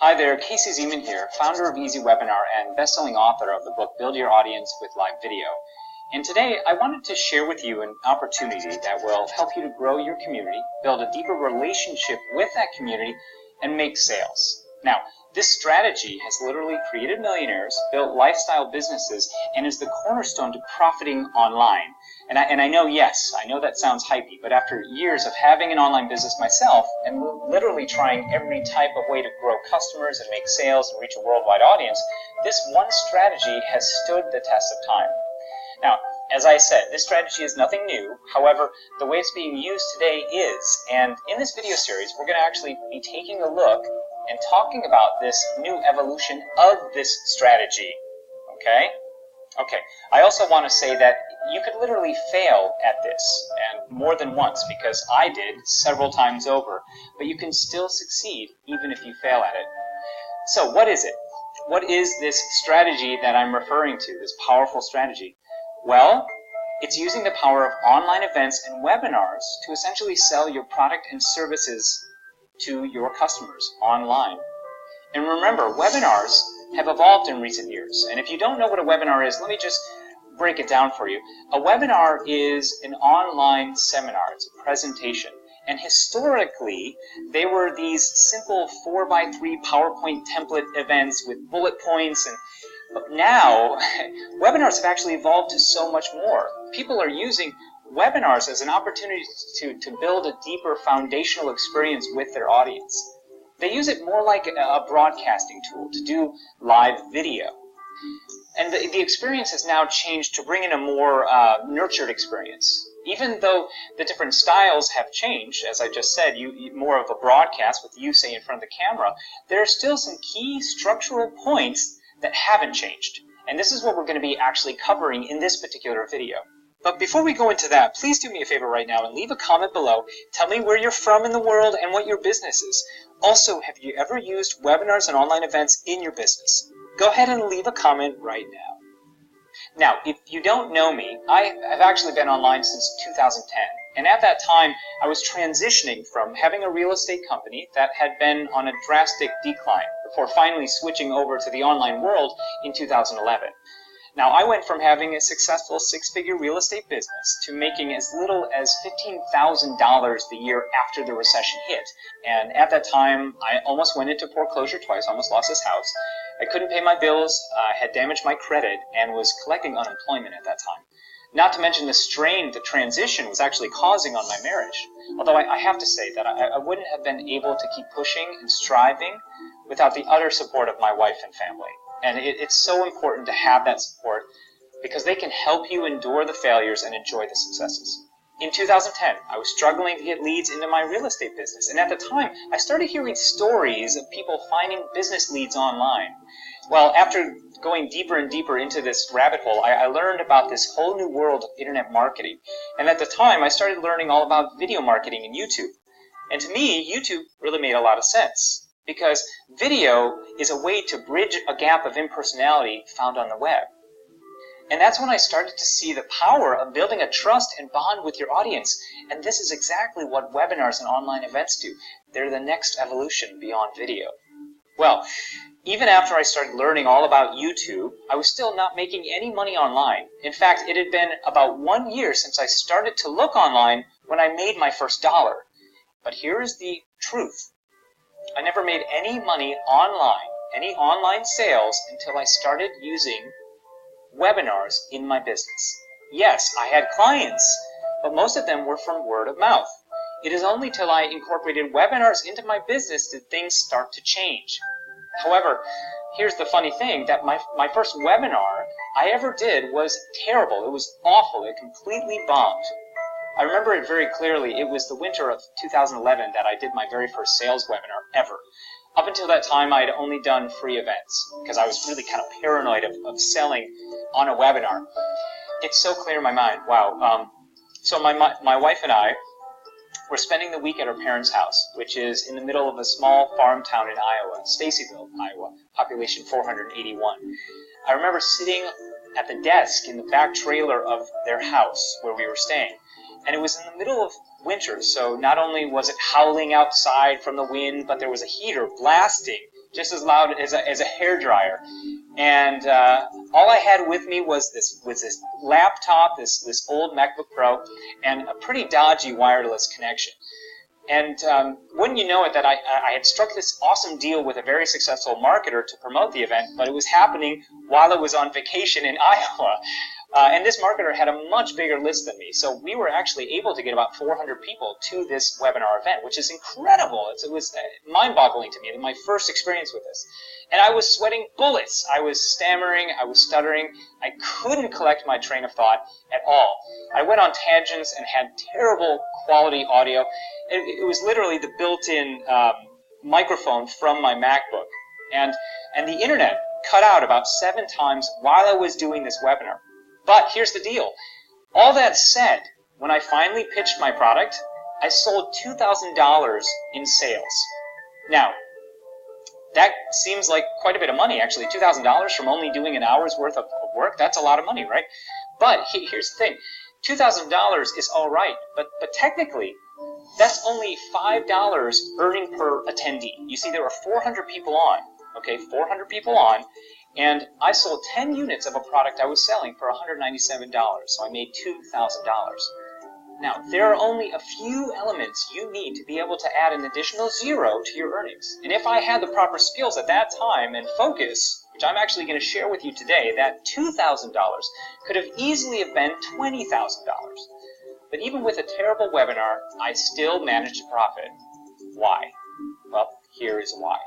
Hi there, Casey Zeman here, founder of Easy Webinar and best-selling author of the book Build Your Audience with Live Video. And today I wanted to share with you an opportunity that will help you to grow your community, build a deeper relationship with that community, and make sales. Now, this strategy has literally created millionaires, built lifestyle businesses, and is the cornerstone to profiting online. And I know, yes, I know that sounds hypey, but after years of having an online business myself and literally trying every type of way to grow customers and make sales and reach a worldwide audience, this one strategy has stood the test of time. Now, as I said, this strategy is nothing new. However, the way it's being used today is, and in this video series, we're going to actually be taking a look and talking about this new evolution of this strategy. Okay? Okay. I also want to say that you could literally fail at this, and more than once, because I did several times over, but you can still succeed even if you fail at it. So what is it? What is this strategy that I'm referring to, this powerful strategy? Well, it's using the power of online events and webinars to essentially sell your product and services to your customers online. And remember, webinars have evolved in recent years. And if you don't know what a webinar is, let me just break it down for you. A webinar is an online seminar. It's a presentation. And historically, they were these simple 4x3 PowerPoint template events with bullet points. But now, webinars have actually evolved to so much more. People are using webinars as an opportunity to build a deeper foundational experience with their audience. They use it more like a broadcasting tool to do live video. And the experience has now changed to bring in a more nurtured experience. Even though the different styles have changed, as I just said, more of a broadcast with you, say, in front of the camera, there are still some key structural points that haven't changed. And this is what we're going to be actually covering in this particular video. But before we go into that, please do me a favor right now and leave a comment below. Tell me where you're from in the world and what your business is. Also, have you ever used webinars and online events in your business? Go ahead and leave a comment right now. Now, if you don't know me, I have actually been online since 2010. And at that time, I was transitioning from having a real estate company that had been on a drastic decline before finally switching over to the online world in 2011. Now, I went from having a successful six-figure real estate business to making as little as $15,000 the year after the recession hit. And at that time, I almost went into foreclosure twice, almost lost this house. I couldn't pay my bills, had damaged my credit, and was collecting unemployment at that time. Not to mention the strain the transition was actually causing on my marriage. Although I have to say that I wouldn't have been able to keep pushing and striving without the utter support of my wife and family. And it's so important to have that support because they can help you endure the failures and enjoy the successes. In 2010, I was struggling to get leads into my real estate business. And at the time, I started hearing stories of people finding business leads online. Well, after going deeper and deeper into this rabbit hole, I learned about this whole new world of internet marketing. And at the time, I started learning all about video marketing and YouTube. And to me, YouTube really made a lot of sense. Because video is a way to bridge a gap of impersonality found on the web. And that's when I started to see the power of building a trust and bond with your audience. And this is exactly what webinars and online events do. They're the next evolution beyond video. Well, even after I started learning all about YouTube, I was still not making any money online. In fact, it had been about 1 year since I started to look online when I made my first dollar. But here is the truth. I never made any money online, any online sales, until I started using webinars in my business. Yes, I had clients, but most of them were from word of mouth. It is only till I incorporated webinars into my business did things start to change. However, here's the funny thing, that my first webinar I ever did was terrible. It was awful. It completely bombed. I remember it very clearly. It was the winter of 2011 that I did my very first sales webinar ever. Up until that time, I had only done free events because I was really kind of paranoid of selling on a webinar. It's so clear in my mind. Wow. So my wife and I were spending the week at our parents' house, which is in the middle of a small farm town in Iowa, Stacyville, Iowa, population 481. I remember sitting at the desk in the back trailer of their house where we were staying. And it was in the middle of winter, so not only was it howling outside from the wind, but there was a heater blasting just as loud as a hairdryer. And all I had with me was this laptop, this old MacBook Pro, and a pretty dodgy wireless connection. And wouldn't you know it that I had struck this awesome deal with a very successful marketer to promote the event, but it was happening while I was on vacation in Iowa. And this marketer had a much bigger list than me, so we were actually able to get about 400 people to this webinar event, which is incredible. It was mind-boggling to me, my first experience with this. And I was sweating bullets. I was stammering. I was stuttering. I couldn't collect my train of thought at all. I went on tangents and had terrible quality audio. It was literally the built-in microphone from my MacBook. And the internet cut out about 7 times while I was doing this webinar. But here's the deal. All that said, when I finally pitched my product, I sold $2,000 in sales. Now, that seems like quite a bit of money, actually. $2,000 from only doing an hour's worth of work, that's a lot of money, right? But here's the thing. $2,000 is all right, but technically, that's only $5 earning per attendee. You see, there were 400 people on, okay, 400 people on, and I sold 10 units of a product I was selling for $197, so I made $2,000. Now, there are only a few elements you need to be able to add an additional zero to your earnings. And if I had the proper skills at that time and focus, which I'm actually going to share with you today, that $2,000 could have easily have been $20,000. But even with a terrible webinar, I still managed to profit. Why? Well, here is why.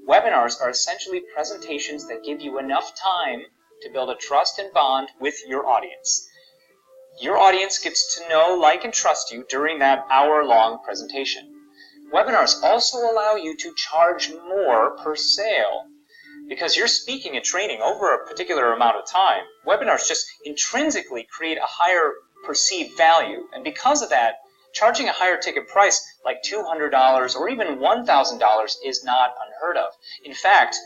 Webinars are essentially presentations that give you enough time to build a trust and bond with your audience. Your audience gets to know, like, and trust you during that hour-long presentation. Webinars also allow you to charge more per sale. Because you're speaking and training over a particular amount of time, webinars just intrinsically create a higher perceived value. And because of that, charging a higher ticket price like $200 or even $1,000 is not unheard of. In fact,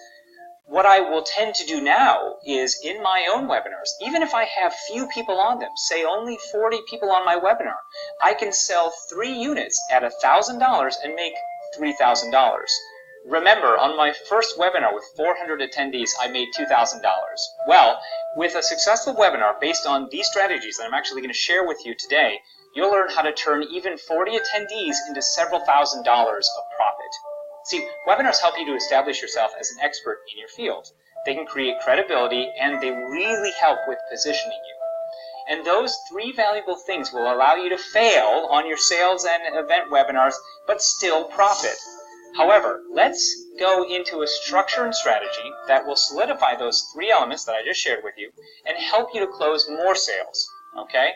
what I will tend to do now is in my own webinars, even if I have few people on them, say only 40 people on my webinar, I can sell 3 units at $1,000 and make $3,000. Remember, on my first webinar with 400 attendees, I made $2,000. Well, with a successful webinar based on these strategies that I'm actually going to share with you today, you'll learn how to turn even 40 attendees into several $1,000s of profit. See, webinars help you to establish yourself as an expert in your field. They can create credibility, and they really help with positioning you. And those 3 valuable things will allow you to fail on your sales and event webinars, but still profit. However, let's go into a structure and strategy that will solidify those 3 elements that I just shared with you and help you to close more sales, okay?